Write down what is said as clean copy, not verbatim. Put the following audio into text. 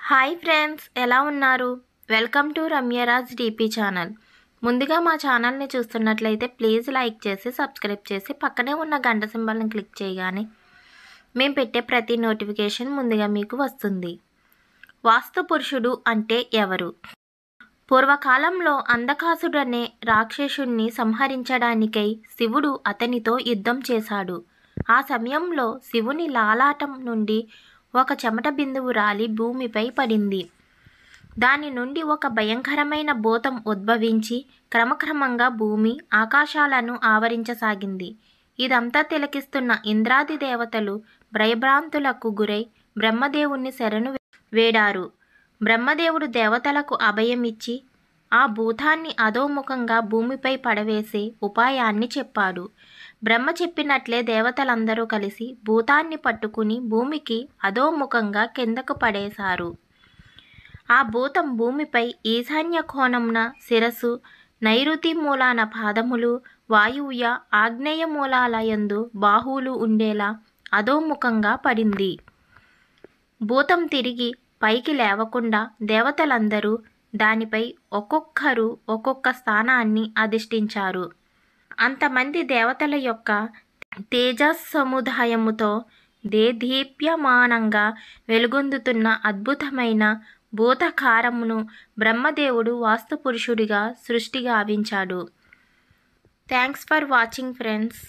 Hi friends, ఎలా ఉన్నారు? Welcome to Ramyaraj DP channel. ముందుగా మా ఛానల్ని చూస్తున్నట్లయితే ప్లీజ్ లైక్ చేసి సబ్స్క్రైబ్ చేసి పక్కనే ఉన్న గంట సింబల్ని క్లిక్ చేయగానే మేము పెట్టే ప్రతి నోటిఫికేషన్ ముందుగా మీకు వస్తుంది. వాస్తు పురుషుడు అంటే ఎవరు? పూర్వకాలంలో అంధకాసుడనే రాక్షసుణ్ణి సంహరించడానికై శివుడు అతనితో యుద్ధం చేశాడు. ఆ సమయంలో శివుని లాలాటం నుండి ఒక చెమట బిందువు రాలి భూమిపై పడింది. దాని నుండి ఒక భయంకరమైన భూతం ఉద్భవించి క్రమక్రమంగా భూమి ఆకాశాలను ఆవరించసాగింది. ఇదంతా తిలకిస్తున్న ఇంద్రాది దేవతలు భయభ్రాంతులకు గురై బ్రహ్మదేవుణ్ణి శరణు వేడారు. బ్రహ్మదేవుడు దేవతలకు అభయమిచ్చి ఆ భూతాన్ని అధోముఖంగా భూమిపై పడవేసే ఉపాయాన్ని చెప్పాడు. బ్రహ్మ చెప్పినట్లే దేవతలందరూ కలిసి భూతాన్ని పట్టుకుని భూమికి అధోముఖంగా కిందకు పడేశారు. ఆ భూతం భూమిపై ఈశాన్య కోణంన శిరస్సు, నైరుతి మూలాన పాదములు, వాయువ్య ఆగ్నేయ మూలాల యందు బాహువులు ఉండేలా అధోముఖంగా పడింది. భూతం తిరిగి పైకి లేవకుండా దేవతలందరూ దానిపై ఒక్కొక్కరు ఒక్కొక్క స్థానాన్ని అధిష్ఠించారు. అంతమంది దేవతల యొక్క తేజస్సముదాయముతో దేదీప్యమానంగా వెలుగొందుతున్న అద్భుతమైన భూతకారమును బ్రహ్మదేవుడు వాస్తుపురుషుడిగా సృష్టి గావించాడు. Thanks for watching friends.